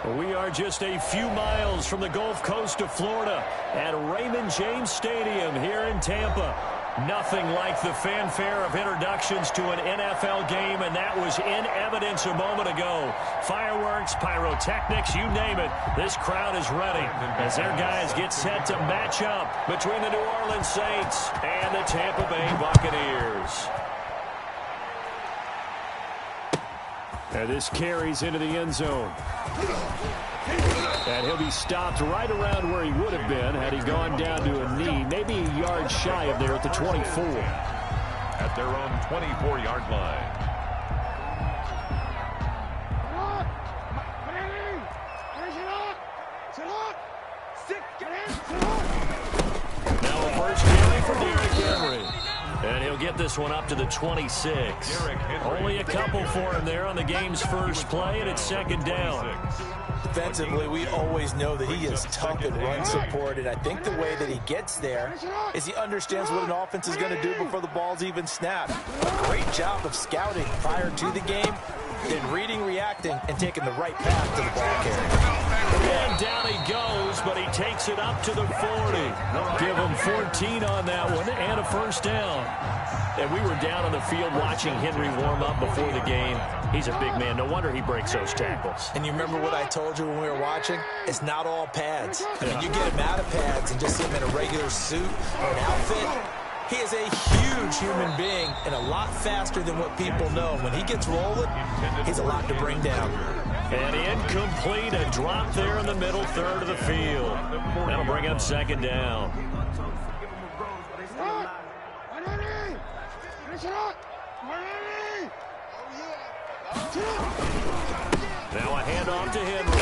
We are just a few miles from the Gulf Coast of Florida at Raymond James Stadium here in Tampa. Nothing like the fanfare of introductions to an NFL game, and that was in evidence a moment ago. Fireworks, pyrotechnics, you name it. This crowd is ready as their guys get set to match up between the New Orleans Saints and the Tampa Bay Buccaneers. And this carries into the end zone. And he'll be stopped right around where he would have been had he gone down to a knee, maybe a yard shy of there at the 24. At their own 24-yard line. Now a first carry for Derrick Henry. And he'll get this one up to the 26. Only a couple for him there on the game's first play, and it's second down. Defensively, we always know that he is tough in run support, and I think the way that he gets there is he understands what an offense is going to do before the ball's even snapped. A great job of scouting prior to the game, then reading, reacting, and taking the right path to the ball carrier. And down he goes, but he takes it up to the 40. Give him 14 on that one and a first down. And we were down on the field watching Henry warm up before the game. He's a big man. No wonder he breaks those tackles. And you remember what I told you when we were watching? It's not all pads. I mean, you get him out of pads and just see him in a regular suit or an outfit. He is a huge human being and a lot faster than what people know. When he gets rolling, he's a lot to bring down. And incomplete, a drop there in the middle third of the field. That'll bring up second down. Now a handoff to Henry.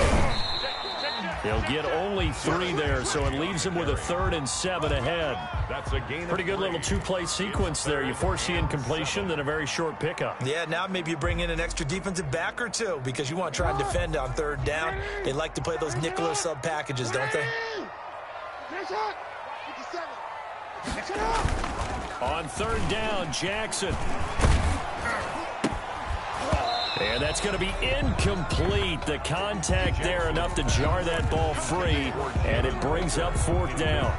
He'll get only 3 there, so it leaves him with a 3rd and 7 ahead. That's a gain. Pretty good little two-play sequence there. You force the incompletion, then a very short pickup. Yeah, now maybe you bring in an extra defensive back or two because you want to try and defend on 3rd down. They like to play those nickel or sub packages, don't they? On 3rd down, Jackson. And that's going to be incomplete. The contact there enough to jar that ball free, and it brings up 4th down.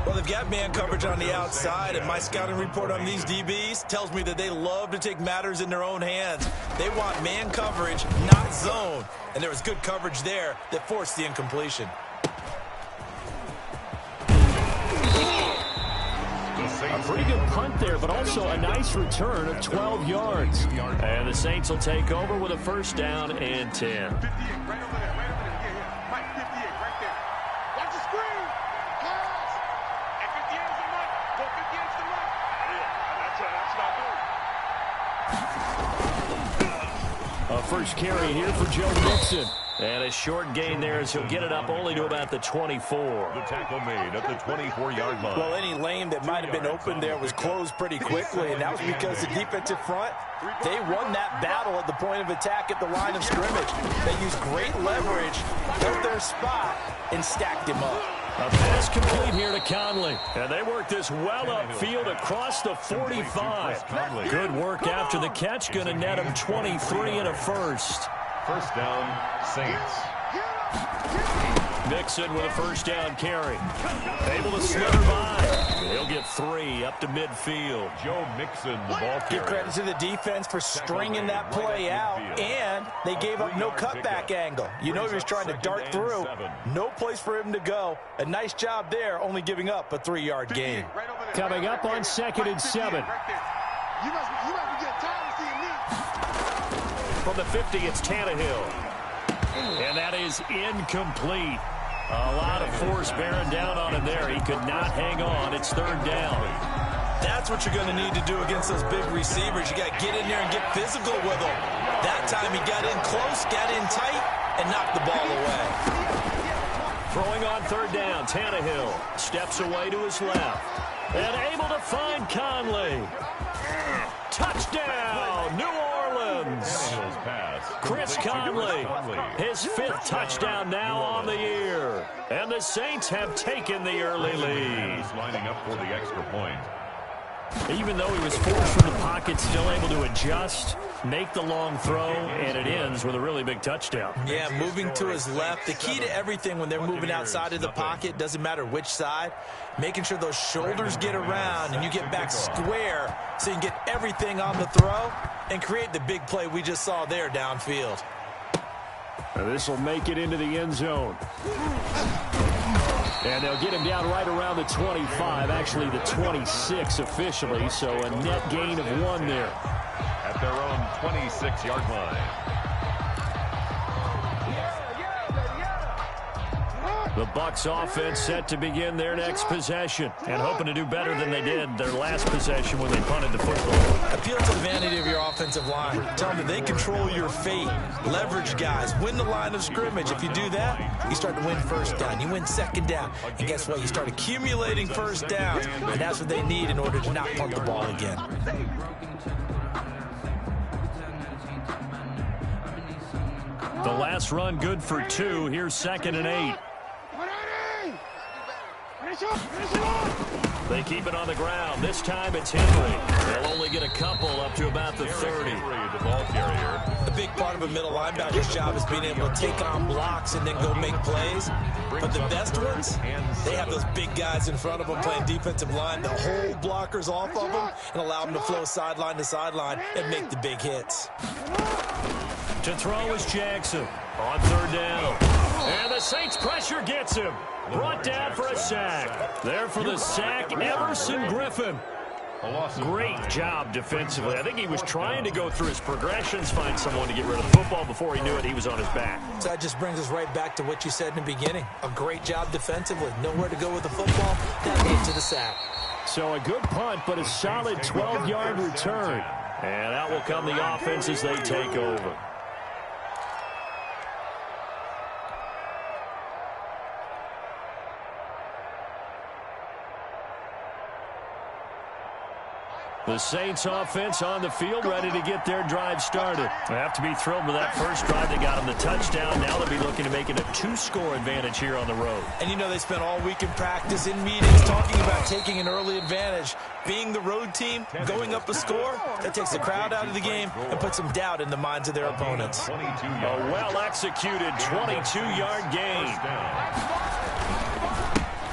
Well, they've got man coverage on the outside, and my scouting report on these DBs tells me that they love to take matters in their own hands. They want man coverage, not zone. And there was good coverage there that forced the incompletion. A pretty good punt there, but also a nice return of 12 yards. And the Saints will take over with a 1st down and 10. A first carry here for Joe Mixon. And a short gain there as he'll get it up only to about the 24. The tackle made at the 24-yard line. Well, any lane that might have been open there was closed pretty quickly, and that was because the defensive front, they won that battle at the point of attack at the line of scrimmage. They used great leverage, held their spot, and stacked him up. A pass complete here to Conley. And they work this well upfield across the 45. Good work after the catch. Going to net him 23 and a first. First down, Saints. Mixon with a 1st down carry. Able to slither by. He'll get 3 up to midfield. Joe Mixon, the ball carrier. Give credit to the defense for stringing that play out, and they gave up no cutback angle. You know he was trying to dart through. No place for him to go. A nice job there, only giving up a 3-yard gain. Coming up on 2nd and 7. From the 50, it's Tannehill. And that is incomplete. A lot of force bearing down on him there. He could not hang on. It's 3rd down. That's what you're going to need to do against those big receivers. You got to get in there and get physical with them. That time he got in close, got in tight, and knocked the ball away. Throwing on 3rd down, Tannehill steps away to his left. And able to find Conley. Touchdown, New Orleans. Chris Conley, his 5th touchdown now on the year. And the Saints have taken the early lead. Lining up for the extra point. Even though he was forced from the pocket, still able to adjust, make the long throw, and it ends with a really big touchdown. Yeah, moving to his left. The key to everything when they're moving outside of the pocket, doesn't matter which side, making sure those shoulders get around and you get back square so you can get everything on the throw and create the big play we just saw there downfield. This will make it into the end zone. And they'll get him down right around the 25, actually the 26 officially, so a net gain of 1 there. At their own 26-yard line. The Bucs offense set to begin their next possession and hoping to do better than they did their last possession when they punted the football. Appeal to the vanity of your offensive line. Tell them that they control your fate. Leverage guys. Win the line of scrimmage. If you do that, you start to win first down. You win second down. And guess what? You start accumulating first downs. And that's what they need in order to not punt the ball again. The last run good for 2. Here's 2nd and 8. They keep it on the ground. This time it's Henry. They'll only get a couple up to about the 30. The ball carrier. A big part of a middle linebacker's job is being able to take on blocks and then go make plays. But the best ones, they have those big guys in front of them playing defensive line. They'll hold blockers off of them and allow them to flow sideline to sideline and make the big hits. To throw is Jackson on 3rd down. And the Saints pressure gets him. Brought down for a sack. There for the sack, Everson Griffin. Great job defensively. I think he was trying to go through his progressions, find someone to get rid of the football. Before he knew it, he was on his back. So that just brings us right back to what you said in the beginning. A great job defensively. Nowhere to go with the football. That led to the sack. So a good punt, but a solid 12-yard return. And out will come the offense as they take over. The Saints offense on the field, ready to get their drive started. They have to be thrilled with that first drive. They got them the touchdown. Now they'll be looking to make it a 2-score advantage here on the road. And you know they spent all week in practice, in meetings, talking about taking an early advantage. Being the road team, going up a score, that takes the crowd out of the game and puts some doubt in the minds of their opponents. A well-executed 22-yard gain.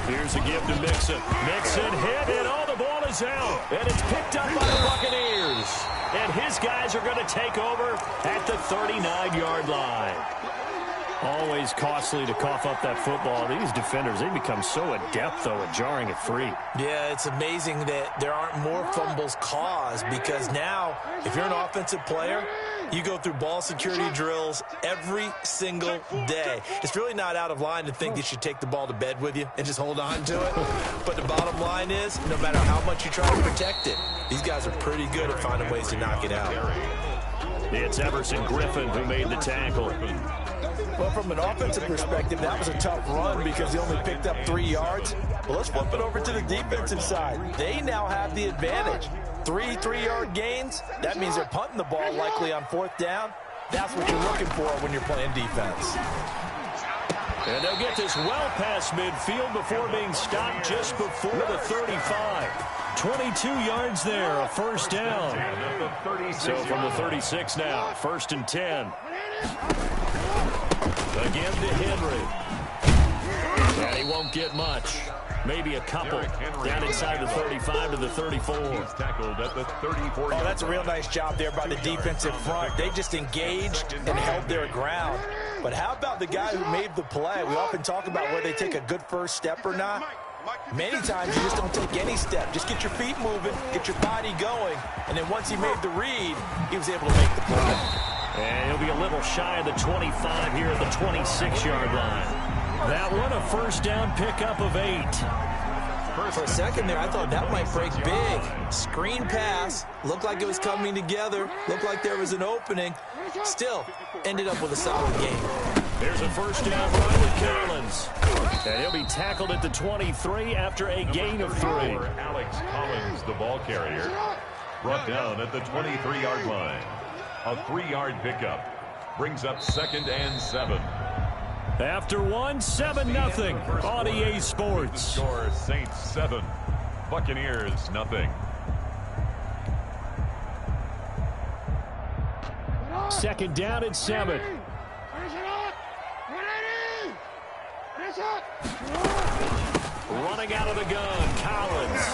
Here's a give to Mixon. Mixon hit, and all the ball is out. And it's picked up by the Buccaneers. And his guys are going to take over at the 39-yard line. Always costly to cough up that football. These defenders, they become so adept, though, at jarring it free. Yeah, it's amazing that there aren't more fumbles caused because now, if you're an offensive player, you go through ball security drills every single day. It's really not out of line to think you should take the ball to bed with you and just hold on to it. But the bottom line is, no matter how much you try to protect it, these guys are pretty good at finding ways to knock it out. It's Everson Griffin who made the tackle. Well, from an offensive perspective, that was a tough run because he only picked up 3 yards. Well, let's flip it over to the defensive side. They now have the advantage. 3 3-yard gains, that means they're punting the ball likely on 4th down. That's what you're looking for when you're playing defense. And they'll get this well past midfield before being stopped just before the 35. 22 yards there, a first down. So from the 36 now, 1st and 10. Again to Henry. And he won't get much. Maybe a couple down inside the 35 to the 34. Oh, that's a real nice job there by the defensive front. They just engaged and held their ground. But how about the guy who made the play? We often talk about whether they take a good first step or not. Many times you just don't take any step. Just get your feet moving, get your body going, and then once he made the read, he was able to make the play. And he'll be a little shy of the 25 here at the 26-yard line. That one a first down pickup of 8. For a second there, I thought that might break big. Screen pass, looked like it was coming together, looked like there was an opening. Still, ended up with a solid game. There's a first down run with Collins. And he'll be tackled at the 23 after a gain of 3. Alex Collins, the ball carrier, brought down at the 23-yard line. A 3-yard pickup brings up 2nd and 7. After 7-0 on EA Sports. Score Saints 7, Buccaneers 0. second down and 7. Running out of the gun, Collins.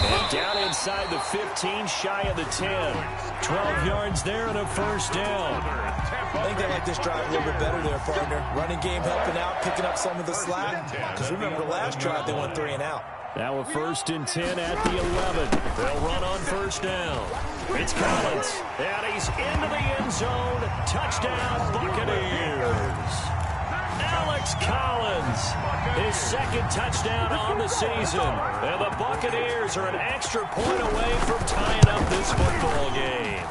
And down inside the 15, shy of the 10. 12 yards there and a first down. I think they like this drive a little bit better there, partner. Running game helping out, picking up some of the slack. Because remember the last drive, they went 3 and out. Now a first and 10 at the 11. They'll run on first down. It's Collins. And he's into the end zone. Touchdown, Buccaneers. Alex Collins, his second touchdown on the season. And the Buccaneers are an extra point away from tying up this football game.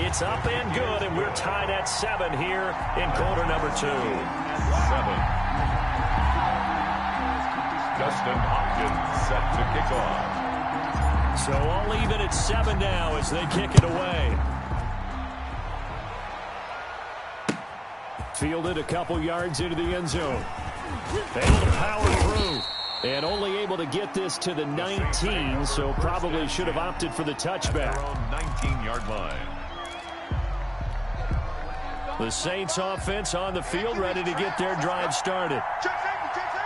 It's up and good, and we're tied at 7 here in quarter number 2. 7. Justin Hopkins set to kick off. So all even at 7 now as they kick it away. Fielded a couple yards into the end zone. Able to power through. And only able to get this to the 19, so probably should have opted for the touchback. 19-yard line. The Saints offense on the field, ready to get their drive started.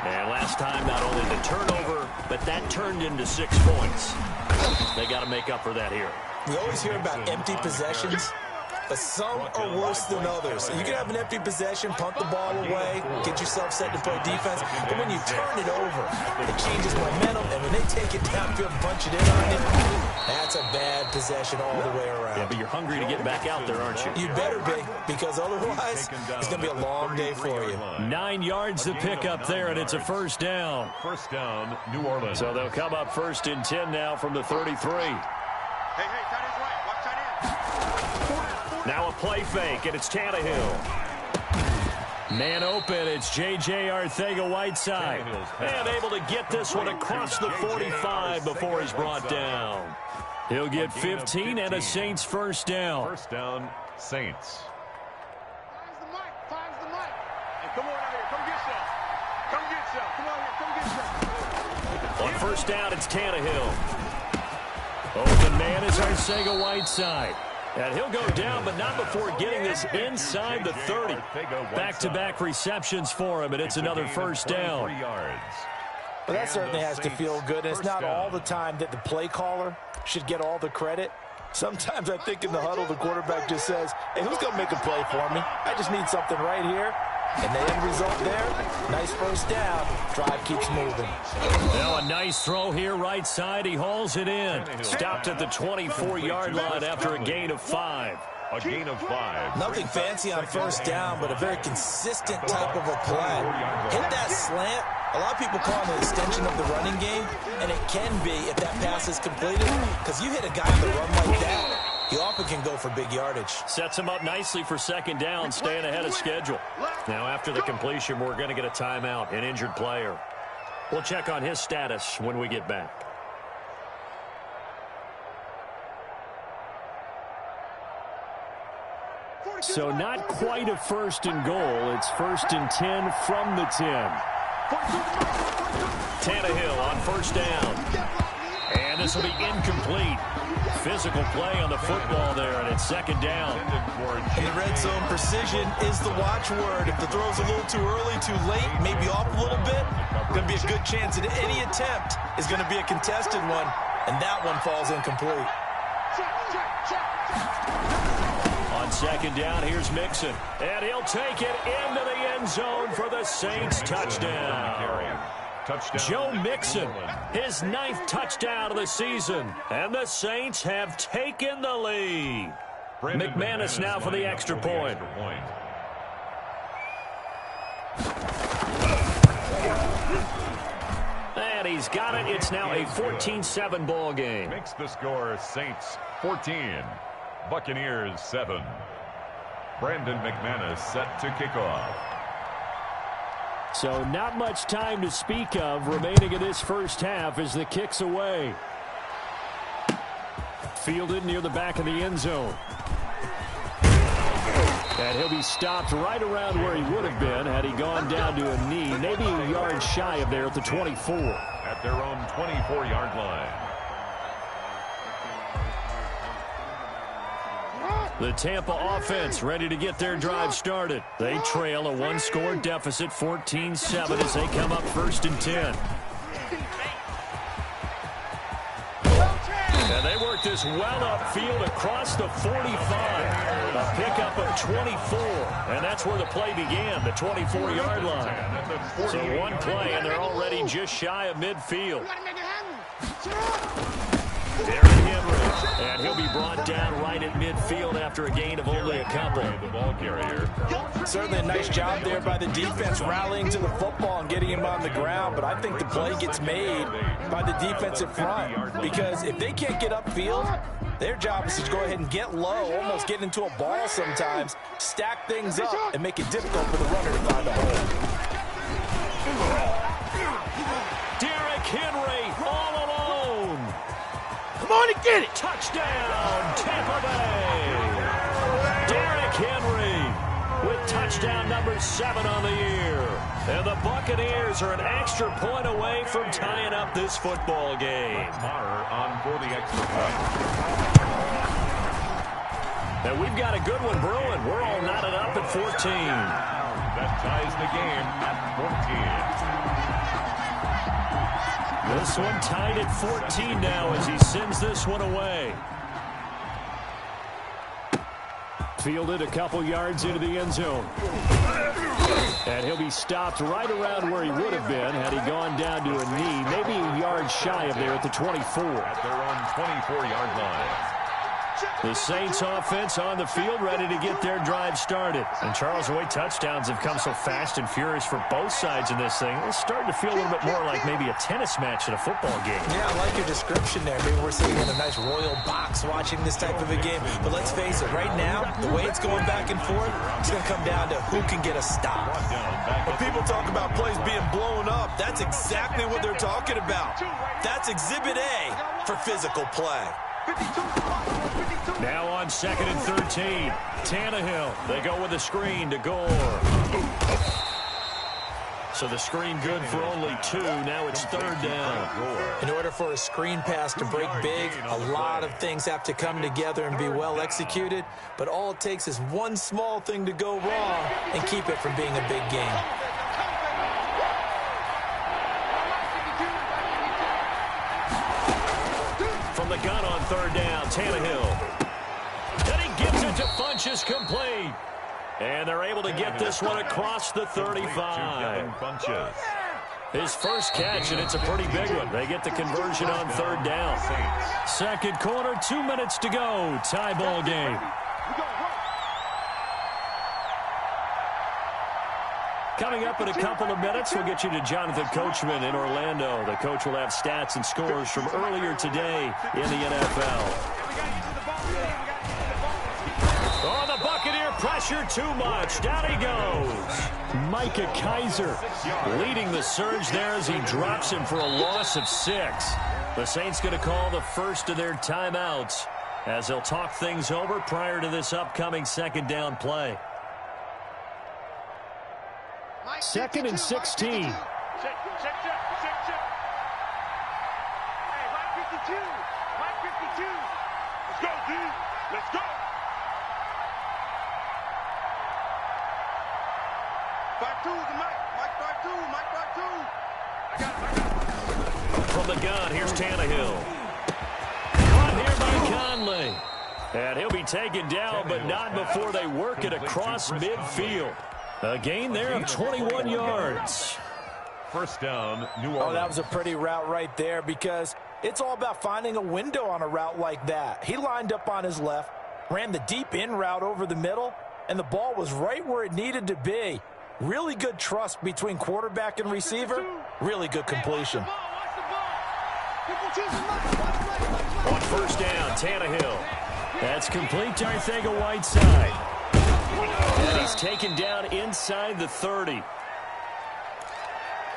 And last time, not only the turnover, but that turned into 6 points. They got to make up for that here. We always hear about empty possessions, but some are worse than others. You can have an empty possession, punt the ball away, get yourself set to play defense, but when you turn it over, it changes momentum, and when they take it downfield and punch it in on you, that's a bad possession all the way around. Yeah, but you're hungry to get back out there, aren't you? You better be, because otherwise, it's going to be a long day for you. 9 yards to pick up there, and it's a first down. First down, New Orleans. So they'll come up first and 10 now from the 33. Hey, tight end's right. Watch tight end. Now a play fake, and it's Tannehill. Man open, it's J.J. Arcega-Whiteside. And able to get this one across the 45 before he's brought down. He'll get 15 and a Saints first down. First down, Saints. Time's the mic. Time's the mic. Hey, come on out here. Come get some. Come get some. Come on here. Come get some. On first down, it's Tannehill. Open man is Arcega-Whiteside. And he'll go down, but not before getting this inside the 30. Back-to-back receptions for him, and it's another first down. Well, that certainly has to feel good. And it's not all the time that the play caller should get all the credit. Sometimes I think in the huddle, the quarterback just says, hey, who's going to make a play for me? I just need something right here. And the end result there, nice first down. Drive keeps moving. Now a nice throw here right side. He hauls it in. Stopped at the 24-yard line after a gain of 5. A gain of 5. Nothing fancy on first down, but a very consistent type of a play. Hit that slant. A lot of people call it an extension of the running game, and it can be if that pass is completed, because you hit a guy on the run like that, he often can go for big yardage. Sets him up nicely for second down, staying ahead of schedule. Now after the completion, we're going to get a timeout, an injured player. We'll check on his status when we get back. So not quite a first and goal. It's first and 10 from the 10. Tannehill on first down. And this will be incomplete. Physical play on the football there, and it's second down. In the red zone, precision is the watchword. If the throw's a little too early, too late, maybe off a little bit, going to be a good chance that any attempt is going to be a contested one, and that one falls incomplete. On second down, here's Mixon. And he'll take it into the end zone for the Saints touchdown. Joe Mixon, his 9th touchdown of the season. And the Saints have taken the lead. McManus now for the extra point. And he's got it. It's now a 14-7 ball game. Makes the score Saints 14. Buccaneers 7. Brandon McManus set to kick off. So not much time to speak of remaining in this first half as the kick's away. Fielded near the back of the end zone. And he'll be stopped right around where he would have been had he gone down to a knee, maybe a yard shy of there at the 24. At their own 24-yard line. The Tampa offense ready to get their drive started. They trail a one-score deficit, 14-7, as they come up 1st and 10. And they work this well upfield across the 45. A pickup of 24. And that's where the play began, the 24-yard line. So one play, and they're already just shy of midfield. Derrick Henry, and he'll be brought down right at midfield after a gain of only a couple. The ball carrier. Certainly a nice job there by the defense rallying to the football and getting him on the ground, but I think the play gets made by the defensive front, because if they can't get upfield, their job is to go ahead and get low, almost get into a ball sometimes, stack things up, and make it difficult for the runner to find a hole. Derrick Henry all alone. Come on and get it. Touchdown, Tampa Bay. Derrick Henry with touchdown number 7 on the year. And the Buccaneers are an extra point away from tying up this football game. Maher on for the extra point. And we've got a good one brewing. We're all knotted up at 14. That ties the game at 14. This one tied at 14 now as he sends this one away. Fielded a couple yards into the end zone. And he'll be stopped right around where he would have been had he gone down to a knee, maybe a yard shy of there at the 24. At their own 24-yard line. The Saints offense on the field ready to get their drive started. And Charles, the way touchdowns have come so fast and furious for both sides in this thing, it's starting to feel a little bit more like maybe a tennis match in a football game. Yeah, I like your description there. Maybe we're sitting in a nice royal box watching this type of a game. But let's face it, right now, the way it's going back and forth, it's going to come down to who can get a stop. When people talk about plays being blown up, that's exactly what they're talking about. That's Exhibit A for physical play. Now on 2nd and 13, Tannehill. They go with a screen to Gore. So the screen good for only 2. Now it's 3rd down. In order for a screen pass to break big, a lot of things have to come together and be well executed. But all it takes is one small thing to go wrong and keep it from being a big game. From the gun on 3rd down, Tannehill. And he gives it to Funchess complete. And they're able to get this one across the 35. His first catch, and it's a pretty big one. They get the conversion on 3rd down. 2nd quarter, 2 minutes to go. Tie ball game. Coming up in a couple of minutes, we'll get you to Jonathan Coachman in Orlando. The coach will have stats and scores from earlier today in the NFL. Oh, the Buccaneer pressure too much. Down he goes. Micah Kaiser leading the surge there as he drops him for a loss of 6. The Saints going to call the first of their timeouts as they'll talk things over prior to this upcoming 2nd down play. 2nd and 16. Hey, right 52. Right 52. Let's go, D. Let's go. Back 2 is the Mike. Mike back 2. Mike back 2. I got it. From the gun, here's Tannehill. Caught here by Conley. And he'll be taken down, but not before they work it across midfield. A gain there of 21 yards. 1st down, New Orleans. Oh, that was a pretty route right there, because it's all about finding a window on a route like that. He lined up on his left, ran the deep in route over the middle, and the ball was right where it needed to be. Really good trust between quarterback and receiver. Really good completion. On 1st down, Tannehill. That's complete to Arcega-Whiteside. And he's taken down inside the 30.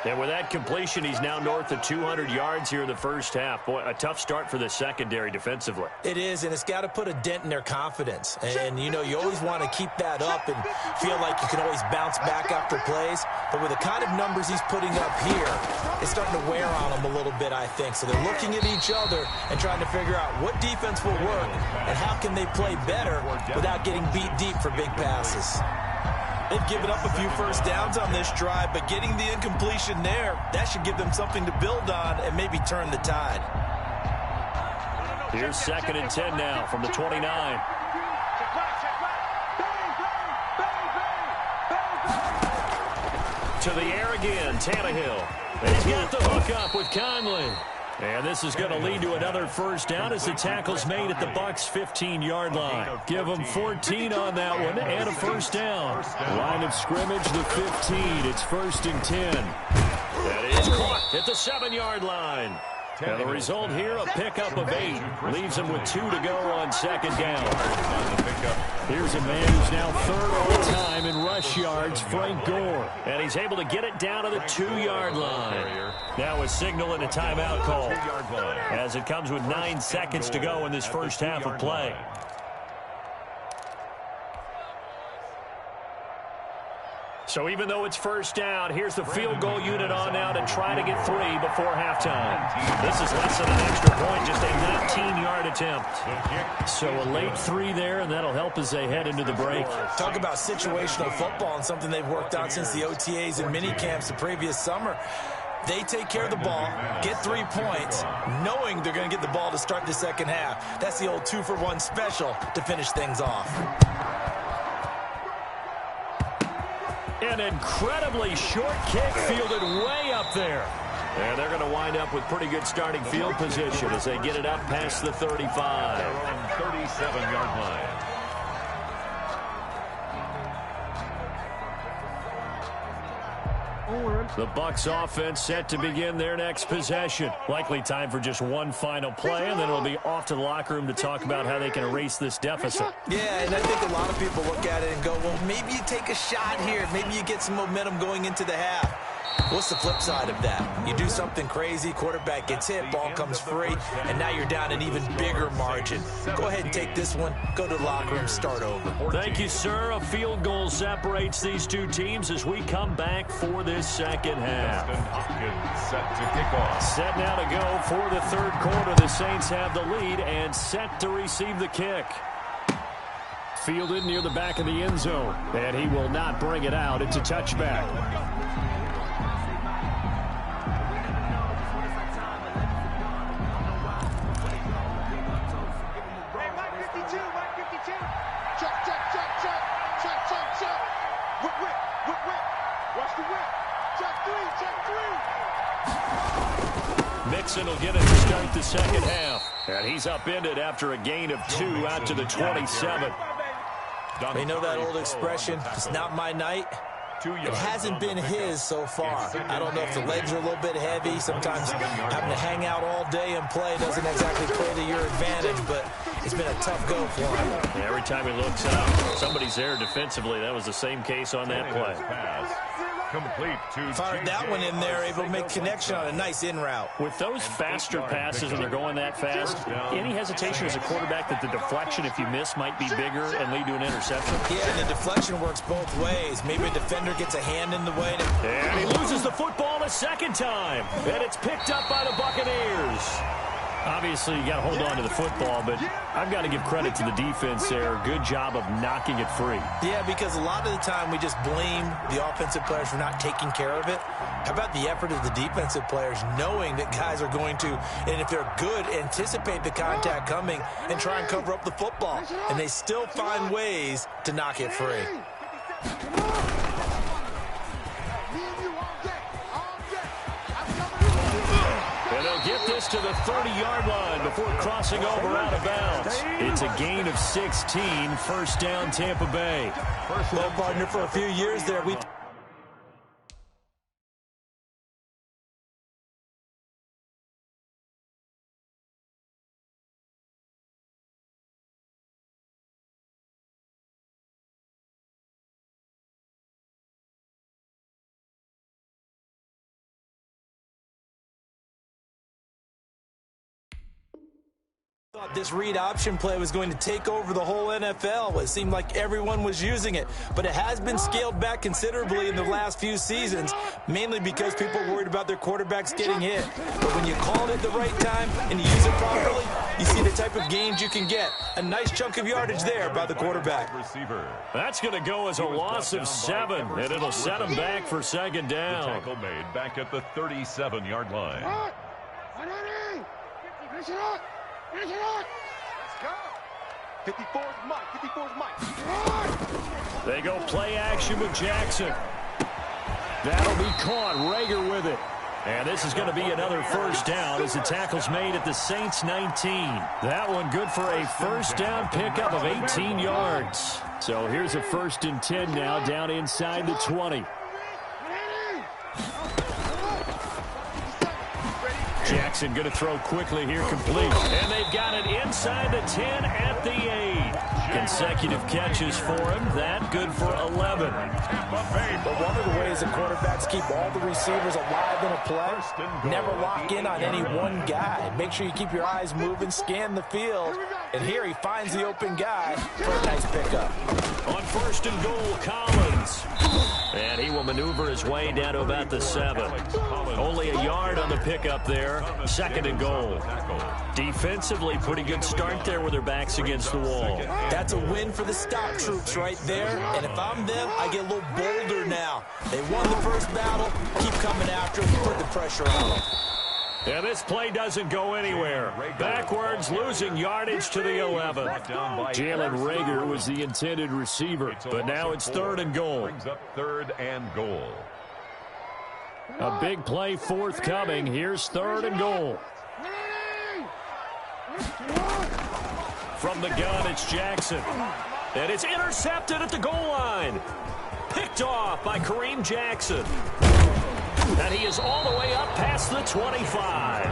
And with that completion, he's now north of 200 yards here in the first half. Boy, a tough start for the secondary defensively. It is, and it's got to put a dent in their confidence. And, you know, you always want to keep that up and feel like you can always bounce back after plays. But with the kind of numbers he's putting up here, it's starting to wear on them a little bit, I think. So they're looking at each other and trying to figure out what defense will work and how can they play better without getting beat deep for big passes. They've given up a few first downs on this drive, but getting the incompletion there, that should give them something to build on and maybe turn the tide. Here's 2nd and 10 now from the 29. To the air again, Tannehill. And he's got the hook up with Conley. And this is going to lead to another first down as the tackle's made at the Bucs' 15-yard line. Give them 14 on that one and a first down. Line of scrimmage, the 15. It's 1st and 10. That is caught at the 7-yard line. And the result here, a pickup of 8. Leaves him with 2 to go on 2nd down. Here's a man who's now 3rd all-time in rush yards, Frank Gore. And he's able to get it down to the 2-yard line. Now a signal and a timeout call as it comes with 9 seconds to go in this first half of play. So even though it's first down, here's the field goal unit on now to try to get 3 before halftime. This is less than an extra point, just a 19-yard attempt. So a late 3 there, and that'll help as they head into the break. Talk about situational football and something they've worked on since the OTAs and mini camps the previous summer. They take care of the ball, get 3 points, knowing they're going to get the ball to start the second half. That's the old 2-for-1 special to finish things off. An incredibly short kick fielded way up there. And they're going to wind up with pretty good starting field position as they get it up past the 35. They're on 37-yard line. The Bucs offense set to begin their next possession. Likely time for just one final play, and then it'll be off to the locker room to talk about how they can erase this deficit. Yeah, and I think a lot of people look at it and go, well, maybe you take a shot here. Maybe you get some momentum going into the half. What's the flip side of that? You do something crazy, quarterback gets hit, ball comes free, and now you're down an even bigger margin. Go ahead and take this one, go to the locker room, start over. Thank you, sir. A field goal separates these two teams as we come back for this second half. Set to kick off. Set now to go for the third quarter. The Saints have the lead and set to receive the kick. Fielded near the back of the end zone, and he will not bring it out. It's a touchback. Mixon will get it to start the second half. And he's upended after a gain of 2 out to the 27. You know that old expression, it's not my night? It hasn't been his so far. I don't know if the legs are a little bit heavy. Sometimes having to hang out all day and play doesn't exactly play to your advantage, but it's been a tough go for him. Every time he looks up, somebody's there defensively. That was the same case on that play. Complete to fired that one in there, able to make connection on a nice in route. With those faster passes when they're going that fast, any hesitation as a quarterback that the deflection, if you miss, might be bigger and lead to an interception? Yeah, and the deflection works both ways. Maybe a defender gets a hand in the way. And he loses the football a second time. And it's picked up by the Buccaneers. Obviously, you got to hold on to the football, but I've got to give credit to the defense there. Good job of knocking it free. Yeah, because a lot of the time we just blame the offensive players for not taking care of it. How about the effort of the defensive players knowing that guys are going to, and if they're good, anticipate the contact coming and try and cover up the football. And they still find ways to knock it free. Get this to the 30-yard line before crossing over out of bounds. It's a gain of 16, first down Tampa Bay. Well, partner, for a few years there, we This read option play was going to take over the whole NFL. It seemed like everyone was using it, but it has been scaled back considerably in the last few seasons, mainly because people are worried about their quarterbacks getting hit. But when you call it at the right time and you use it properly, you see the type of gains you can get. A nice chunk of yardage there by the quarterback. That's going to go as a loss of 7, and it'll set him back for second down. The tackle made back at the 37-yard line. Let's go. 54's Mike. 54's Mike. They go play action with Jackson. That'll be caught. Rager with it. And this is going to be another first down as the tackle's made at the Saints 19. That one good for a first down pickup of 18 yards. So here's a 1st and 10 now down inside the 20. Jackson going to throw quickly here, complete. And they've got it inside the 10 at the 8. Consecutive catches for him. That good for 11. But one of the ways that quarterbacks keep all the receivers alive in a play, never lock in on any one guy. Make sure you keep your eyes moving, scan the field. And here he finds the open guy for a nice pickup. On 1st and goal, Collins. And he will maneuver his way down to about the 7. Only a yard on the pickup there. 2nd and goal. Defensively, pretty good start there with their backs against the wall. That's a win for the stop troops right there. And if I'm them, I get a little bolder now. They won the first battle. Keep coming after them. Put the pressure on them. And this play doesn't go anywhere. Backwards, losing yardage to the 11. Jalen Rager was the intended receiver, but now it's 3rd and goal. Brings up 3rd and goal. A big play forthcoming. Here's 3rd and goal. From the gun, it's Jackson. And it's intercepted at the goal line. Picked off by Kareem Jackson. And he is all the way up past the 25.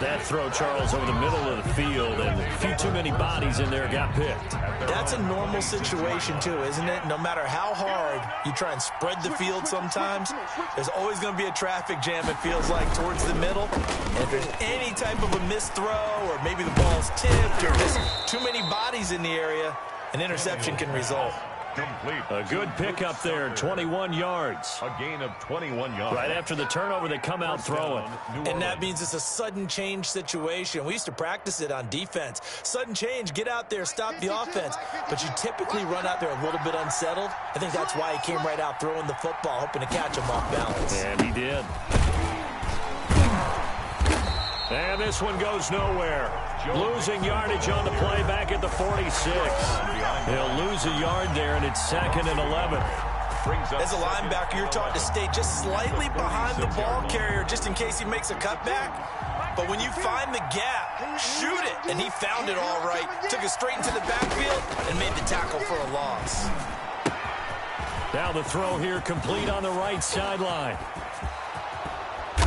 That throw, Charles, over the middle of the field, and a few too many bodies in there got picked. That's a normal situation, too, isn't it? No matter how hard you try and spread the field sometimes, there's always going to be a traffic jam, it feels like, towards the middle. And if there's any type of a missed throw, or maybe the ball's tipped, or just too many bodies in the area, an interception can result. Complete. A good pickup there, 21 yards. A gain of 21 yards. Right after the turnover, they come out throwing. And that means it's a sudden change situation. We used to practice it on defense. Sudden change, get out there, stop the offense. But you typically run out there a little bit unsettled. I think that's why he came right out throwing the football, hoping to catch him off balance. And he did. And this one goes nowhere. Losing yardage on the play back at the 46. He'll lose a yard there, and it's 2nd and 11. As a linebacker, you're taught to stay just slightly behind the ball carrier just in case he makes a cutback. But when you find the gap, shoot it. And he found it all right. Took it straight into the backfield and made the tackle for a loss. Now the throw here complete on the right sideline.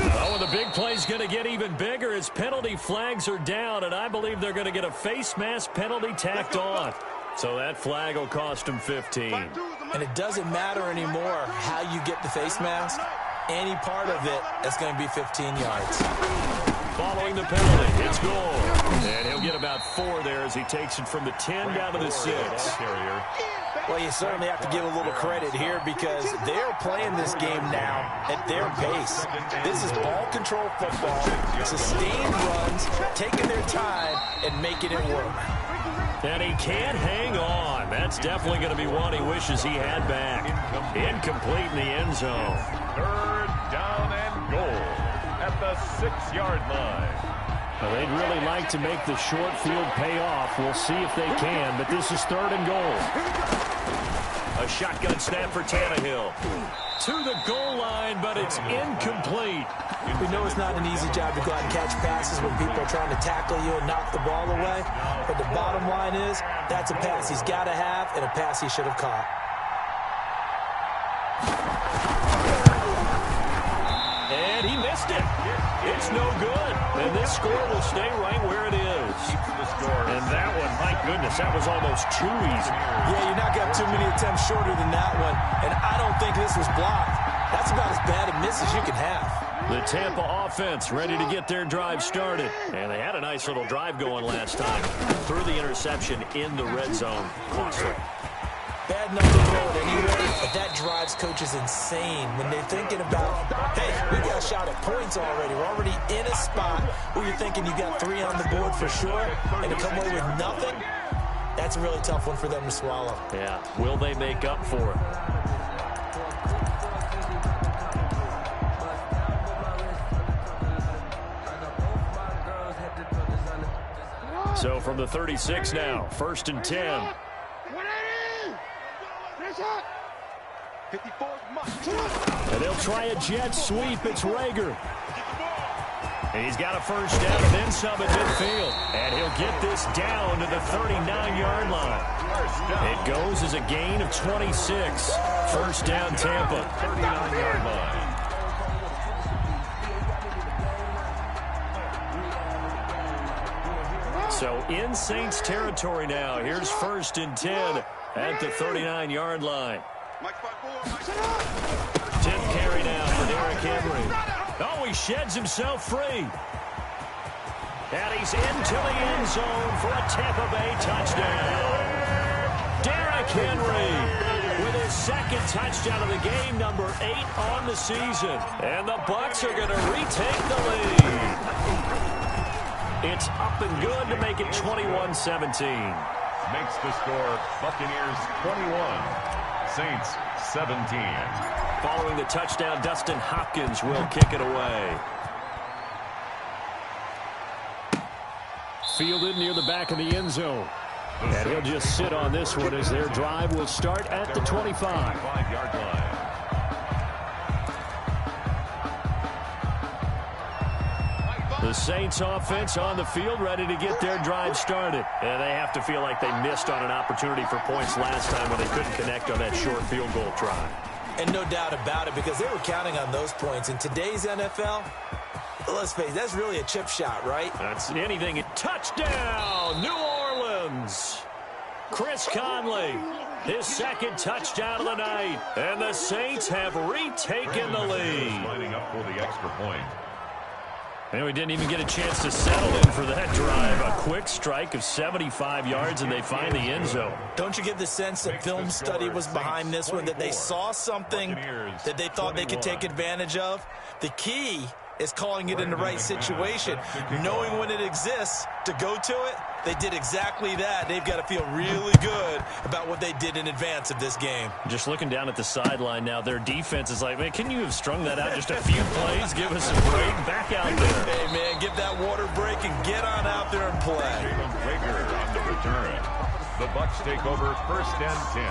Oh, and the big play's going to get even bigger as penalty flags are down, and I believe they're going to get a face mask penalty tacked on. So that flag will cost him 15. And it doesn't matter anymore how you get the face mask. Any part of it is going to be 15 yards. Following the penalty, it's goal. And he'll get about 4 there as he takes it from the 10 down to the 6. Well, you certainly have to give a little credit here because they're playing this game now at their pace. This is ball control football, sustained runs, taking their time and making it work. And he can't hang on. That's definitely going to be one he wishes he had back. Incomplete in the end zone. 3rd down and goal at the 6-yard line. Well, they'd really like to make the short field pay off. We'll see if they can, but this is 3rd and goal. A shotgun snap for Tannehill. To the goal line, but it's incomplete. We know it's not an easy job to go out and catch passes when people are trying to tackle you and knock the ball away. But the bottom line is, that's a pass he's got to have and a pass he should have caught. And he missed it. It's no good. And this score will stay right where it is. And that one, my goodness, that was almost too easy. Yeah, you're not got too many attempts shorter than that one. And I don't think this was blocked. That's about as bad a miss as you can have. The Tampa offense ready to get their drive started. And they had a nice little drive going last time. Threw the interception in the red zone. Costly. Bad number road anyway, but that drives coaches insane when they're thinking about, hey, we got a shot at points already. We're already in a spot where you're thinking you got 3 on the board for sure, and to come away with nothing, that's a really tough one for them to swallow. Yeah, will they make up for it? So from the 36 now, 1st and 10. 54 much. And they'll try a jet sweep. It's Rager. And he's got a first down and then some at midfield. And he'll get this down to the 39-yard line. It goes as a gain of 26. First down, Tampa. 39-yard line. So in Saints territory now. Here's 1st and 10 at the 39-yard line. Tip carry now for Derrick Henry. Oh, he sheds himself free. And he's into the end zone for a Tampa Bay touchdown. Derrick Henry with his 2nd touchdown of the game, number 8 on the season. And the Bucs are going to retake the lead. It's up and good to make it 21-17. Makes the score Buccaneers 21, Saints 17. Following the touchdown, Dustin Hopkins will kick it away. Fielded near the back of the end zone. And he'll just sit on this one as their drive will start at the 25-yard line. The Saints offense on the field ready to get their drive started. And they have to feel like they missed on an opportunity for points last time when they couldn't connect on that short field goal try. And no doubt about it, because they were counting on those points. In today's NFL, let's face it, that's really a chip shot, right? That's anything. Touchdown, New Orleans. Chris Conley, his 2nd touchdown of the night. And the Saints have retaken the lead. Lining up for the extra point. And we didn't even get a chance to settle in for that drive. A quick strike of 75 yards, and they find the end zone. Don't you get the sense that film study was behind this one, that they saw something that they thought they could take advantage of? The key is calling it in the right situation, knowing when it exists to go to it. They did exactly that. They've got to feel really good about what they did in advance of this game. Just looking down at the sideline now, their defense is like, man, can you have strung that out just a few plays? Give us a break. Back out there. Hey, man, give that water break and get on out there and play. Rager on the return. The Bucs take over 1st and 10.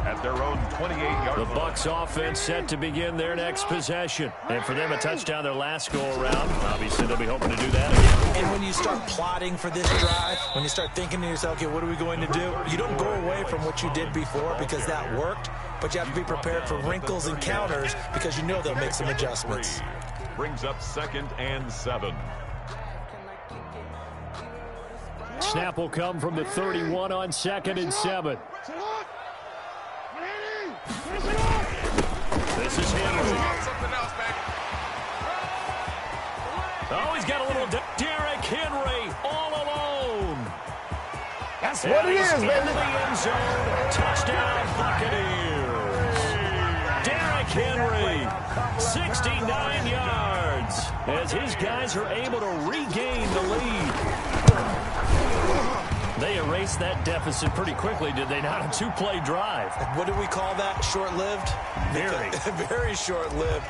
At their own 28-yard line. The Bucs offense set to begin their next possession. And for them, a touchdown their last go-around. Obviously, they'll be hoping to do that again. And when you start plotting for this drive, when you start thinking to yourself, okay, what are we going to do? You don't go away from what you did before because that worked, but you have to be prepared for wrinkles and counters because you know they'll make some adjustments. Brings up 2nd and 7. Snap will come from the 31 on 2nd and 7. This is Henry. Oh, he's got a little Derrick Henry all alone. That's what it is, baby. Into the end zone. Touchdown, Buccaneers. Derrick Henry, 69 yards, as his guys are able to regain the lead. They erased that deficit pretty quickly, did they not? A 2-play drive. What do we call that? Short-lived? Very. Very short-lived.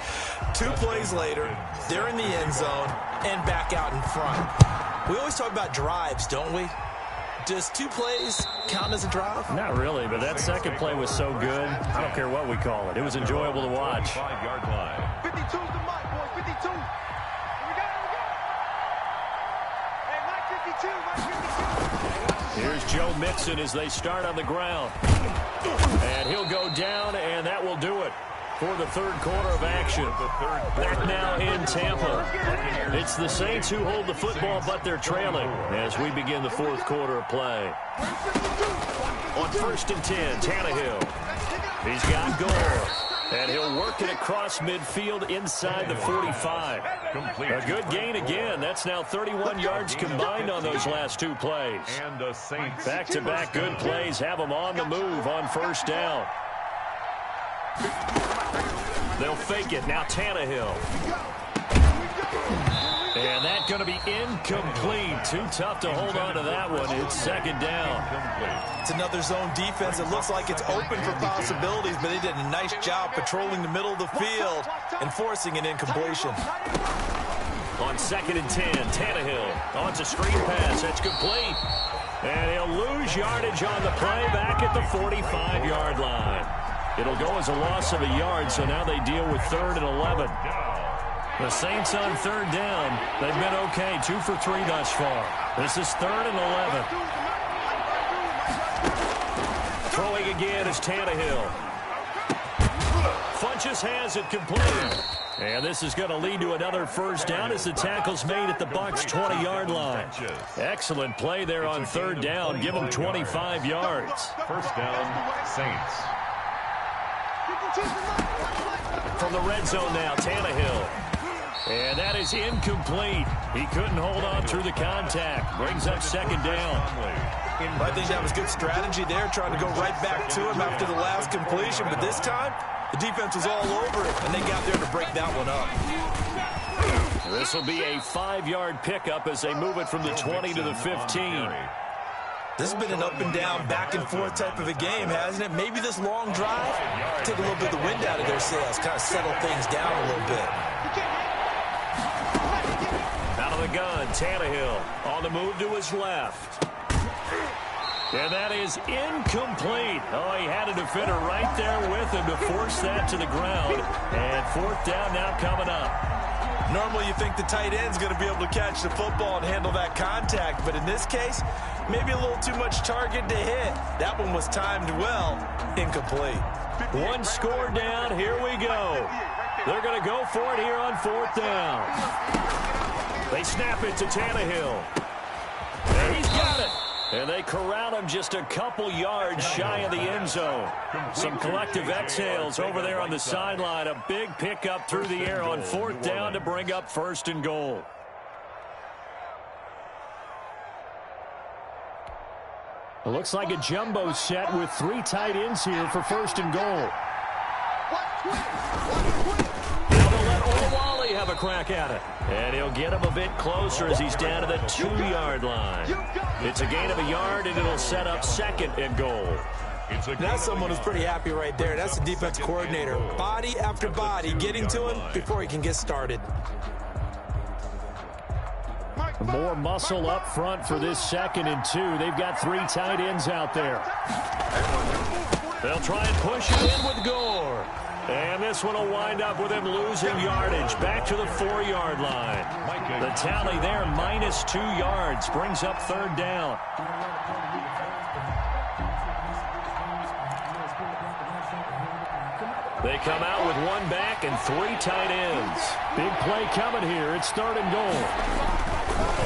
2 plays later, they're in the end zone and back out in front. We always talk about drives, don't we? Does 2 plays count as a drive? Not really, but that 2nd play was so good. I don't care what we call it. It was enjoyable to watch. 5-yard line. 52's the mark, boys. 52. Here we go. Hey, Mike 52. Mike 52. Here's Joe Mixon as they start on the ground. And he'll go down, and that will do it for the 3rd quarter of action. Back now in Tampa. It's the Saints who hold the football, but they're trailing as we begin the 4th quarter of play. On 1st and 10, Tannehill. He's got Gore. And he'll work it across midfield inside the 45. A good gain again. That's now 31 yards combined on those last two plays. And the Saints. Back-to-back good plays have them on the move on first down. They'll fake it. Now Tannehill. And that's going to be incomplete. Too tough to hold on to that one. It's second down. It's another zone defense. It looks like it's open for possibilities, but they did a nice job patrolling the middle of the field and forcing an incompletion. On 2nd and 10, Tannehill. Oh, it's a screen pass. That's complete. And he'll lose yardage on the play back at the 45-yard line. It'll go as a loss of a yard, so now they deal with 3rd and 11. The Saints on 3rd down. They've been okay, 2 for 3 thus far. This is 3rd and 11. Throwing again is Tannehill. Funches has it complete. And this is going to lead to another first down as the tackle's made at the Bucs' 20-yard line. Excellent play there on 3rd down. Give them 25 yards. First down, Saints. From the red zone now, Tannehill. And that is incomplete. He couldn't hold on through the contact. Brings up 2nd down. I think that was good strategy there, trying to go right back to him after the last completion. But this time, the defense was all over it, and they got there to break that one up. This will be a 5-yard pickup as they move it from the 20 to the 15. This has been an up-and-down, back-and-forth type of a game, hasn't it? Maybe this long drive, take a little bit of the wind out of their sails, kind of settle things down a little bit. Out of the gun, Tannehill on the move to his left. And that is incomplete. Oh, he had a defender right there with him to force that to the ground. And 4th down now coming up. Normally you think the tight end's going to be able to catch the football and handle that contact, but in this case, maybe a little too much target to hit. That one was timed well, incomplete. One score down, here we go. They're going to go for it here on 4th down. They snap it to Tannehill. And he's got it. And they corral him just a couple yards shy of the end zone. Some collective exhales over there on the sideline. A big pickup through the air on 4th down to bring up 1st and goal. It looks like a jumbo set with 3 tight ends here for 1st and goal. Now they'll let Olawale have a crack at it. And he'll get him a bit closer as he's down to the 2-yard line. It's a gain of a yard, and it'll set up 2nd and goal. That's someone who's pretty happy right there. That's the defense coordinator. Body after body, getting to him before he can get started. More muscle up front for this 2nd and 2. They've got 3 tight ends out there. They'll try and push it in with Gore. And this one will wind up with him losing yardage back to the 4-yard line. The tally there, -2 yards, brings up 3rd down. They come out with 1 back and 3 tight ends. Big play coming here. It's 3rd and goal.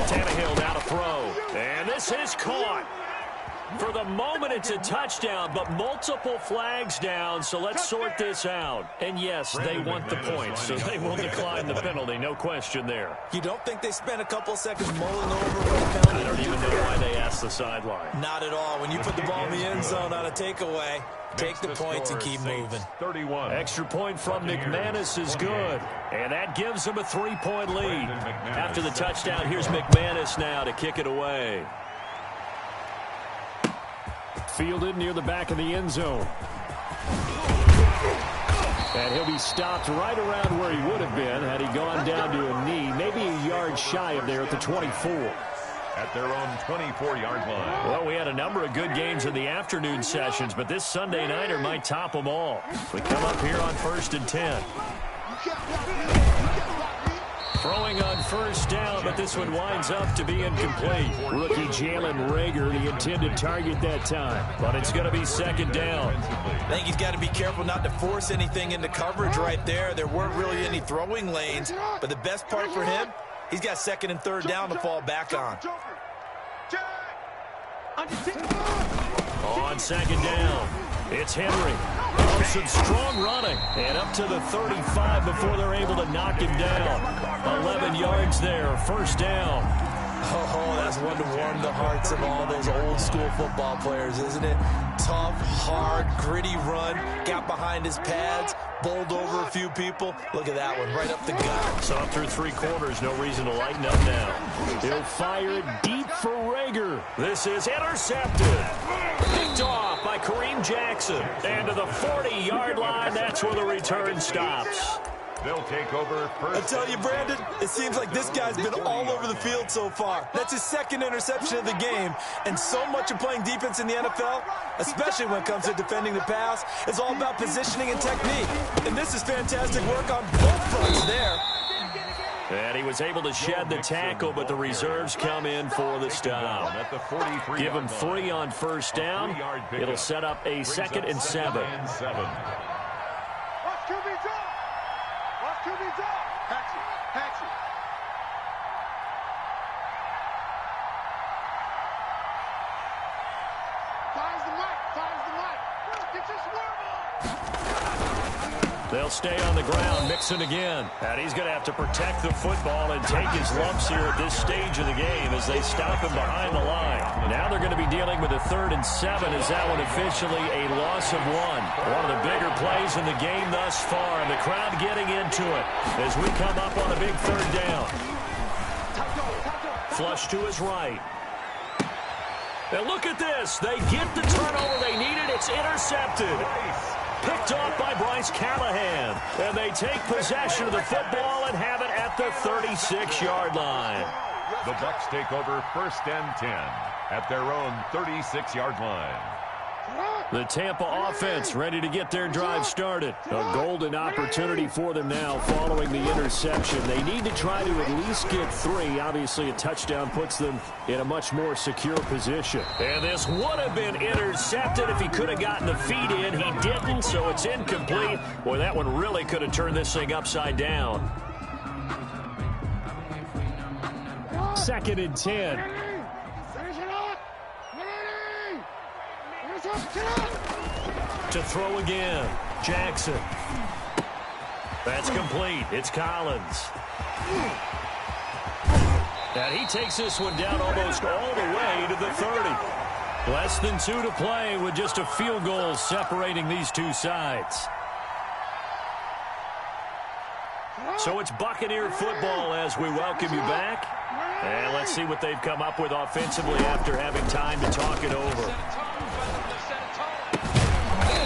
Tannehill now to throw. And this is caught. For the moment, it's a touchdown, but multiple flags down, so let's sort this out. And yes, they want the points, so they will decline the penalty, no question there. You don't think they spent a couple of seconds mulling over what the penalty? I don't even know why they asked the sideline. Not at all. When you put the ball in the end zone on a takeaway, take the points and keep moving. 31. Extra point from McManus is good, and that gives them a 3-point lead. After the touchdown, here's McManus now to kick it away. Fielded near the back of the end zone. And he'll be stopped right around where he would have been had he gone down to a knee, maybe a yard shy of there at the 24. At their own 24-yard line. Well, we had a number of good games in the afternoon sessions, but this Sunday nighter might top them all. We come up here on 1st and 10. Throwing on 1st down, but this one winds up to be incomplete. Rookie Jalen Reagor, the intended target that time, but it's going to be 2nd down. I think he's got to be careful not to force anything into coverage right there. There weren't really any throwing lanes, but the best part for him, he's got 2nd and 3rd down to fall back on. On 2nd down, it's Henry. Oh, some strong running. And up to the 35 before they're able to knock him down. 11 yards there, first down. Oh, that's one to warm the hearts of all those old school football players, isn't it? Tough, hard, gritty run. Got behind his pads, bowled over a few people. Look at that one, right up the gut. So up through 3 quarters, no reason to lighten up now. He'll fire it deep for Rager. This is intercepted. Picked off by Kareem Jackson. And to the 40-yard line, that's where the return stops. They'll take over first. I tell you, Brandon, it seems like this guy's been all over the field so far. That's his second interception of the game. And so much of playing defense in the NFL, especially when it comes to defending the pass, is all about positioning and technique. And this is fantastic work on both fronts there. And he was able to shed the tackle, but the reserves come in for the stop. Give him 3 on first down. It'll set up a 2nd and 7. They'll stay on the ground, Mixon again. And he's going to have to protect the football and take his lumps here at this stage of the game as they stop him behind the line. Now they're going to be dealing with a 3rd and 7. Is that one officially a loss of 1? One of the bigger plays in the game thus far, and the crowd getting into it as we come up on a big 3rd down. Flush to his right. And look at this. They get the turnover they needed. It's intercepted. Picked off by Bryce Callahan. And they take possession of the football and have it at the 36-yard line. The Bucs take over 1st and 10 at their own 36-yard line. The Tampa offense ready to get their drive started. A golden opportunity for them now following the interception. They need to try to at least get 3. Obviously, a touchdown puts them in a much more secure position. And this would have been intercepted if he could have gotten the feet in. He didn't, so it's incomplete. Boy, that one really could have turned this thing upside down. 2nd and 10. To throw again, Jackson. That's complete. It's Collins. And he takes this one down almost all the way to the 30. Less than 2 to play with just a field goal separating these two sides. So it's Buccaneer football as we welcome you back. And let's see what they've come up with offensively after having time to talk it over.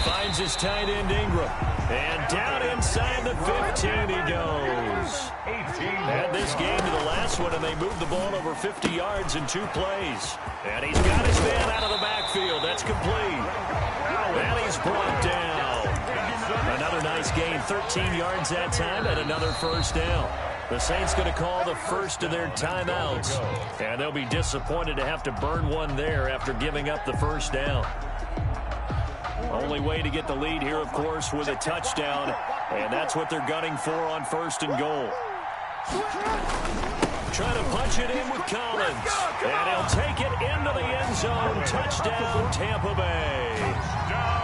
Finds his tight end Ingram. And down inside the 15 he goes. Had this game to the last one, and they moved the ball over 50 yards in 2 plays. And he's got his man out of the backfield. That's complete. And he's brought down. Another nice gain, 13 yards that time, and another first down. The Saints going to call the first of their timeouts. And they'll be disappointed to have to burn one there after giving up the first down. Only way to get the lead here, of course, with a touchdown. And that's what they're gunning for on 1st and goal. Trying to punch it in with Collins. And he'll take it into the end zone. Touchdown, Tampa Bay.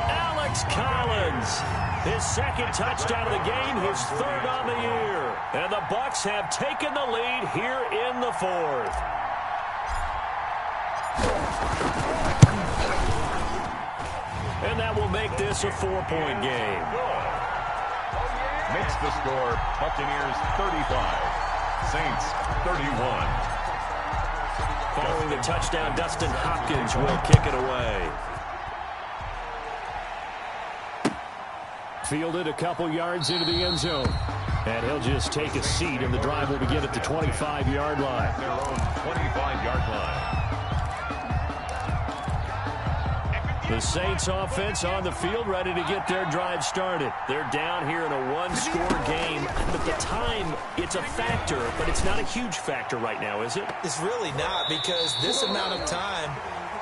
Alex Collins. His 2nd touchdown of the game, his 3rd on the year. And the Bucs have taken the lead here in the 4th. And that will make this a 4-point game. Makes the score Buccaneers 35, Saints 31. Following the touchdown, Dustin Hopkins will kick it away. Fielded a couple yards into the end zone. And he'll just take a seat, and the drive will begin at the 25-yard line. Their own 25-yard line. The Saints offense on the field ready to get their drive started. They're down here in a 1-score game. But the time, it's a factor, but it's not a huge factor right now, is it? It's really not, because this amount of time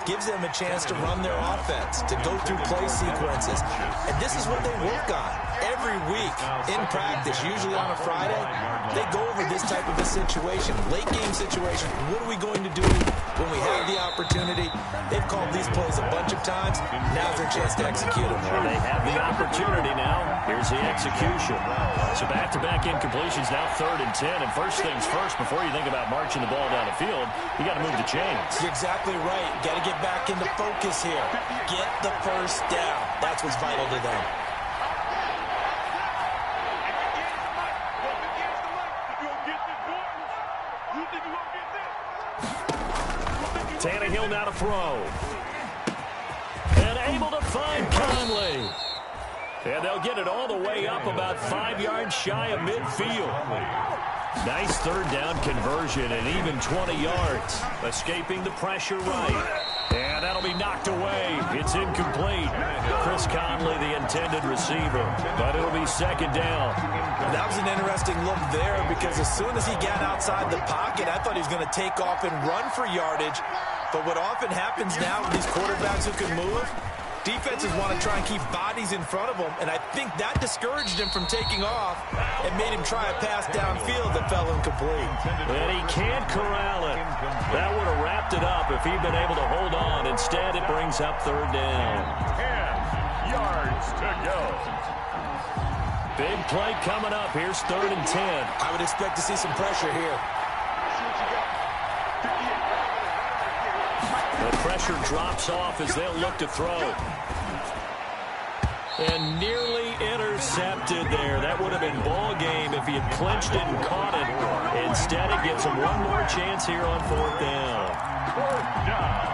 gives them a chance to run their offense, to go through play sequences. And this is what they work on every week in practice, usually on a Friday, they go over this type of a situation, late game situation. What are we going to do when we have the opportunity? They've called these plays a bunch of times. Now's their chance to execute them. And they have the opportunity now. Here's the execution. So back-to-back incompletions, now 3rd and 10. And first things first, before you think about marching the ball down the field, you got to move the chains. You're exactly right. Got to get back into focus here. Get the first down. That's what's vital to them. Tannehill now to throw. And able to find Conley. And they'll get it all the way up about 5 yards shy of midfield. Nice 3rd down conversion and even 20 yards. Escaping the pressure right. And that'll be knocked away. It's incomplete. Chris Conley, the intended receiver. But it'll be 2nd down. That was an interesting look there because as soon as he got outside the pocket, I thought he was going to take off and run for yardage. But what often happens now with these quarterbacks who can move, defenses want to try and keep bodies in front of them, and I think that discouraged him from taking off and made him try a pass downfield that fell incomplete. And he can't corral it. That would have wrapped it up if he'd been able to hold on. Instead, it brings up 3rd down. 10 yards to go. Big play coming up. Here's 3rd and 10. I would expect to see some pressure here. The pressure drops off as they'll look to throw. And nearly intercepted there. That would have been ball game if he had clinched it and caught it. Instead, it gives him one more chance here on 4th down. 4th down.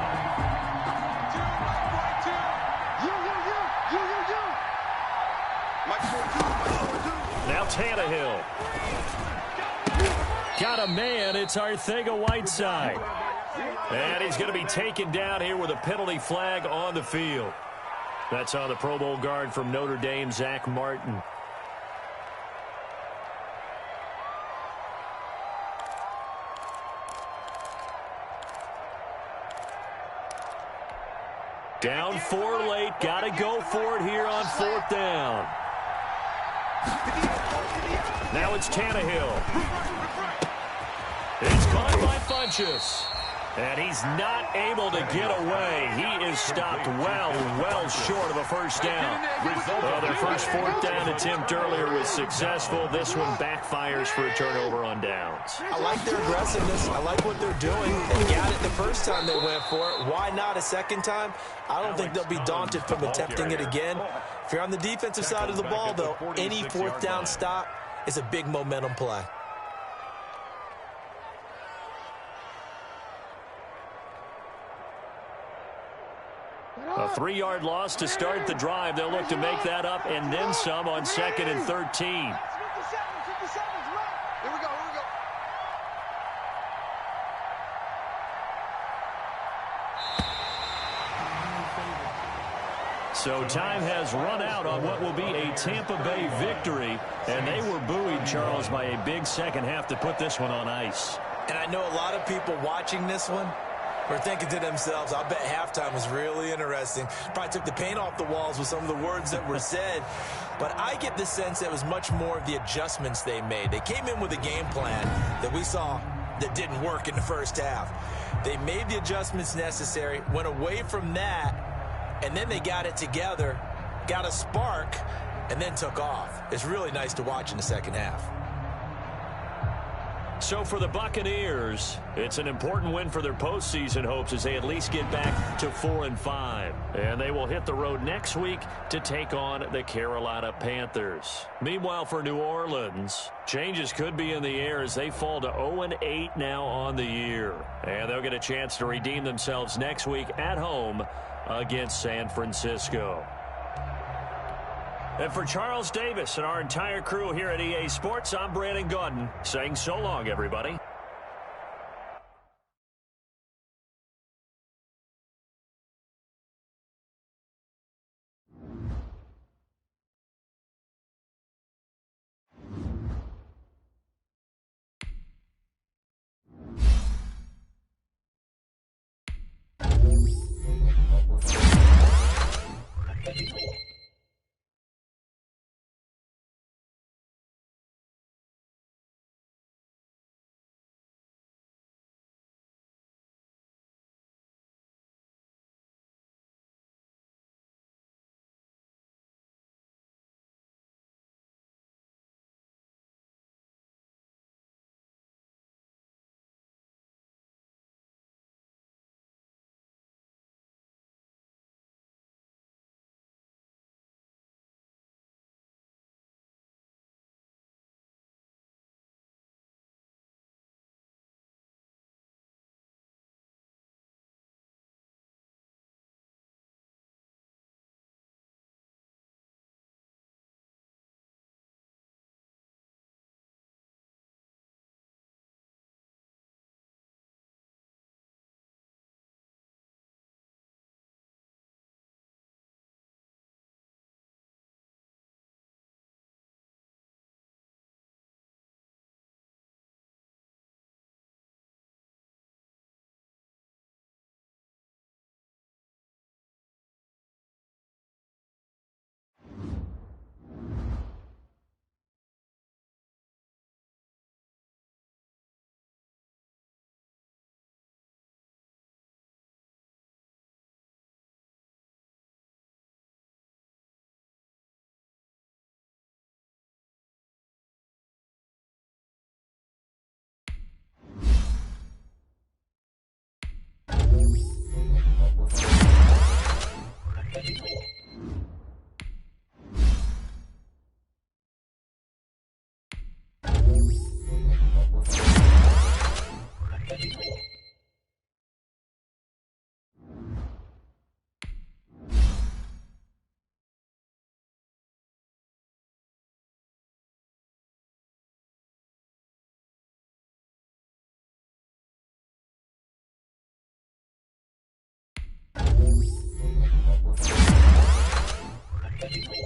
Now Tannehill. Got a man. It's Arcega-Whiteside. And he's going to be taken down here with a penalty flag on the field. That's on the Pro Bowl guard from Notre Dame, Zach Martin. Down 4 late. Got to go for it here on 4th down. Now it's Tannehill. He's caught by Funchess. And he's not able to get away. He is stopped well short of a first down. Well, their first 4th down attempt earlier was successful. This one backfires for a turnover on downs. I like their aggressiveness. I like what they're doing. They got it the first time they went for it. Why not a second time? I don't think they'll be daunted from attempting it again. If you're on the defensive side of the ball, though, any 4th down stop is a big momentum play. A 3-yard loss to start the drive. They'll look to make that up and then some on 2nd and 13. Here we go. So time has run out on what will be a Tampa Bay victory. And they were buoyed, Charles, by a big second half to put this one on ice. And I know a lot of people watching this one are thinking to themselves, I bet halftime was really interesting. Probably took the paint off the walls with some of the words that were said. But I get the sense that it was much more of the adjustments they made. They came in with a game plan that we saw that didn't work in the first half. They made the adjustments necessary, went away from that, and then they got it together, got a spark, and then took off. It's really nice to watch in the second half. So for the Buccaneers, it's an important win for their postseason hopes as they at least get back to 4-5. And they will hit the road next week to take on the Carolina Panthers. Meanwhile, for New Orleans, changes could be in the air as they fall to 0-8 now on the year. And they'll get a chance to redeem themselves next week at home against San Francisco. And for Charles Davis and our entire crew here at EA Sports, I'm Brandon Gaudin saying so long, everybody. You